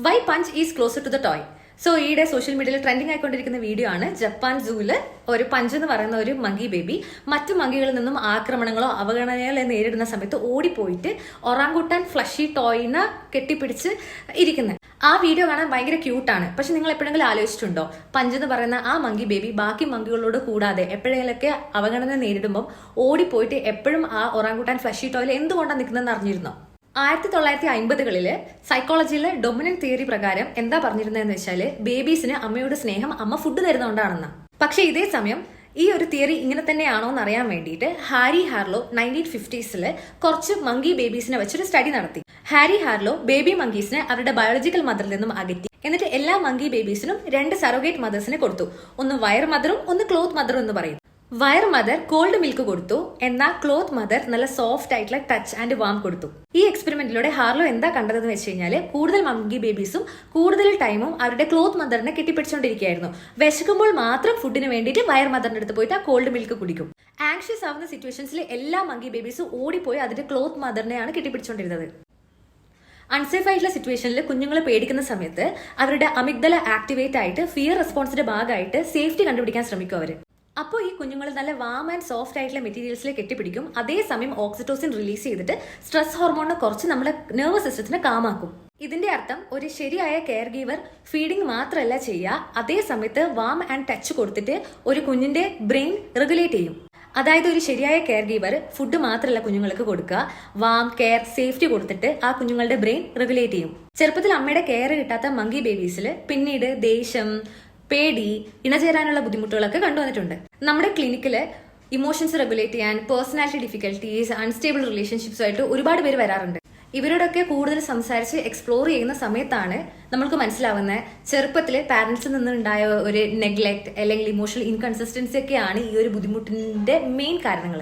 Y punch is closer to the toy. So ഈയിടെ social മീഡിയയിൽ trending ആയിക്കൊണ്ടിരിക്കുന്ന video ആണ്. ജപ്പാൻ സൂവില് ഒരു പഞ്ച് എന്ന് പറയുന്ന ഒരു മങ്കി ബേബി മറ്റു മങ്കികളിൽ നിന്നും ആക്രമണങ്ങളോ അവഗണനകളോ നേരിടുന്ന സമയത്ത് ഓടിപ്പോയിട്ട് ഒറാങ്കുട്ടാൻ ഫ്ലഷി ടോയിനെ കെട്ടിപ്പിടിച്ച് ഇരിക്കുന്നത്. ആ വീഡിയോ കാണാൻ ഭയങ്കര ക്യൂട്ടാണ്. പക്ഷെ നിങ്ങൾ എപ്പോഴെങ്കിലും ആലോചിച്ചിട്ടുണ്ടോ, പഞ്ച് എന്ന് പറയുന്ന ആ മങ്കി ബേബി ബാക്കി മങ്കികളോട് കൂടാതെ എപ്പോഴെങ്കിലൊക്കെ അവഗണന നേരിടുമ്പോൾ ഓടിപ്പോയിട്ട് എപ്പോഴും ആ ഒറാങ്കുട്ടാൻ ഫ്ലഷി ടോയിൽ എന്തുകൊണ്ടാണ് നിൽക്കുന്നതെന്ന് അറിഞ്ഞിരുന്നോ? 1950കളില് സൈക്കോളജിയിലെ ഡൊമിനന്റ് തിയറി പ്രകാരം എന്താ പറഞ്ഞിരുന്നതെന്ന് വെച്ചാല് ബേബീസിന് അമ്മയോട് സ്നേഹം അമ്മ ഫുഡ് തരുന്നതുകൊണ്ടാണെന്ന്. പക്ഷെ ഇതേ സമയം ഈ ഒരു തിയറി ഇങ്ങനെ തന്നെയാണോ എന്ന് അറിയാൻ വേണ്ടിയിട്ട് ഹാരി ഹാർലോ 1950s കുറച്ച് മങ്കി ബേബീസിനെ വെച്ചൊരു സ്റ്റഡി നടത്തി. ഹാരി ഹാർലോ ബേബി മങ്കീസിനെ അവരുടെ ബയോളജിക്കൽ മദറിൽ നിന്നും അകറ്റി. എന്നിട്ട് എല്ലാ മങ്കി ബേബീസിനും 2 സറോഗേറ്റ് മദേഴ്സിനെ കൊടുത്തു. ഒന്ന് വയർ മദറും ഒന്ന് ക്ലോത്ത് മദറും എന്ന് പറയും. വയർ മദർ കോൾഡ് മിൽക്ക് കൊടുത്തു, എന്നാൽ ക്ലോത്ത് മദർ നല്ല സോഫ്റ്റ് ആയിട്ടുള്ള ടച്ച് ആൻഡ് വാം കൊടുത്തു. ഈ എക്സ്പെരിമെന്റിലൂടെ ഹാർലോ എന്താ കണ്ടതെന്ന് വെച്ച് കഴിഞ്ഞാൽ കൂടുതൽ മങ്കി ബേബീസും കൂടുതൽ ടൈമും അവരുടെ ക്ലോത്ത് മദറിനെ കെട്ടിപ്പിടിച്ചുകൊണ്ടിരിക്കുകയായിരുന്നു. വിശക്കുമ്പോൾ മാത്രം ഫുഡിന് വേണ്ടിയിട്ട് വയർ മദറിന്റെ അടുത്ത് പോയിട്ട് ആ കോൾഡ് മിൽക്ക് കുടിക്കും. ആങ്ഷ്യസ് ആവുന്ന സിറ്റുവേഷൻസിൽ എല്ലാ മങ്കി ബേബീസും ഓടിപ്പോയി അതിന്റെ ക്ലോത്ത് മദറിനെയാണ് കെട്ടിപ്പിടിച്ചുകൊണ്ടിരുന്നത്. അൺസേഫ് ആയിട്ടുള്ള സിറ്റുവേഷനിൽ കുഞ്ഞുങ്ങളെ പേടിക്കുന്ന സമയത്ത് അവരുടെ അമിഗ്ദല ആക്ടിവേറ്റ് ആയിട്ട് ഫിയർ റെസ്പോൺസിന്റെ ഭാഗമായിട്ട് സേഫ്റ്റി കണ്ടുപിടിക്കാൻ ശ്രമിക്കും അവർ. അപ്പോൾ ഈ കുഞ്ഞുങ്ങൾ നല്ല വാം ആൻഡ് സോഫ്റ്റ് ആയിട്ടുള്ള മെറ്റീരിയൽസിൽ കെട്ടിപ്പിടിക്കും. അതേസമയം ഓക്സിറ്റോസിൻ റിലീസ് ചെയ്തിട്ട് സ്ട്രെസ് ഹോർമോണിനെ കുറച്ച് നമ്മുടെ നെർവസ് സിസ്റ്റത്തിനെ കാമാക്കും. ഇതിന്റെ അർത്ഥം ഒരു ശരിയായ കെയർ ഗീവർ ഫീഡിംഗ് മാത്രമല്ല ചെയ്യുക, അതേ സമയത്ത് വാം ആൻഡ് ടച്ച് കൊടുത്തിട്ട് ഒരു കുഞ്ഞിന്റെ ബ്രെയിൻ റെഗുലേറ്റ് ചെയ്യും. അതായത് ഒരു ശരിയായ കെയർ ഗീവർ ഫുഡ് മാത്രമല്ല കുഞ്ഞുങ്ങൾക്ക് കൊടുക്കുക, വാം കെയർ സേഫ്റ്റി കൊടുത്തിട്ട് ആ കുഞ്ഞുങ്ങളുടെ ബ്രെയിൻ റെഗുലേറ്റ് ചെയ്യും. ചെറുപ്പത്തിൽ അമ്മയുടെ കെയർ കിട്ടാത്ത മങ്കി ബേബീസിൽ പിന്നീട് ദേഷ്യം, പേടി, ഇണചേരാനുള്ള ബുദ്ധിമുട്ടുകളൊക്കെ കണ്ടുവന്നിട്ടുണ്ട്. നമ്മുടെ ക്ലിനിക്കില് ഇമോഷൻസ് റെഗുലേറ്റ് ചെയ്യാൻ, പേഴ്സണാലിറ്റി ഡിഫിക്കൽട്ടീസ്, അൺസ്റ്റേബിൾ റിലേഷൻഷിപ്സുമായിട്ട് ഒരുപാട് പേര് വരാറുണ്ട്. ഇവരോടൊക്കെ കൂടുതൽ സംസാരിച്ച് എക്സ്പ്ലോർ ചെയ്യുന്ന സമയത്താണ് നമ്മൾക്ക് മനസ്സിലാവുന്നത് ചെറുപ്പത്തില് പാരന്റ്സിൽ നിന്നുണ്ടായ ഒരു നെഗ്ലെക്ട് അല്ലെങ്കിൽ ഇമോഷണൽ ഇൻകൺസിസ്റ്റൻസി ഒക്കെയാണ് ഈ ഒരു ബുദ്ധിമുട്ടിന്റെ മെയിൻ കാരണങ്ങൾ.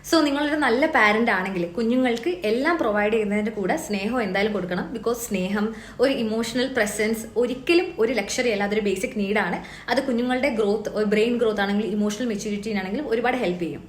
സോ നിങ്ങളൊരു നല്ല പാരന്റ് ആണെങ്കിൽ കുഞ്ഞുങ്ങൾക്ക് എല്ലാം പ്രൊവൈഡ് ചെയ്യുന്നതിന്റെ കൂടെ സ്നേഹം എന്തായാലും കൊടുക്കണം. ബിക്കോസ് സ്നേഹം, ഒരു ഇമോഷണൽ പ്രസൻസ് ഒരിക്കലും ഒരു ലക്ഷറി അല്ല, അതൊരു ബേസിക് നീഡാണ്. അത് കുഞ്ഞുങ്ങളുടെ ഗ്രോത്ത്, ബ്രെയിൻ ഗ്രോത്ത് ആണെങ്കിലും ഇമോഷണൽ മെച്യൂരിറ്റിനാണെങ്കിലും ഒരുപാട് ഹെൽപ്പ് ചെയ്യും.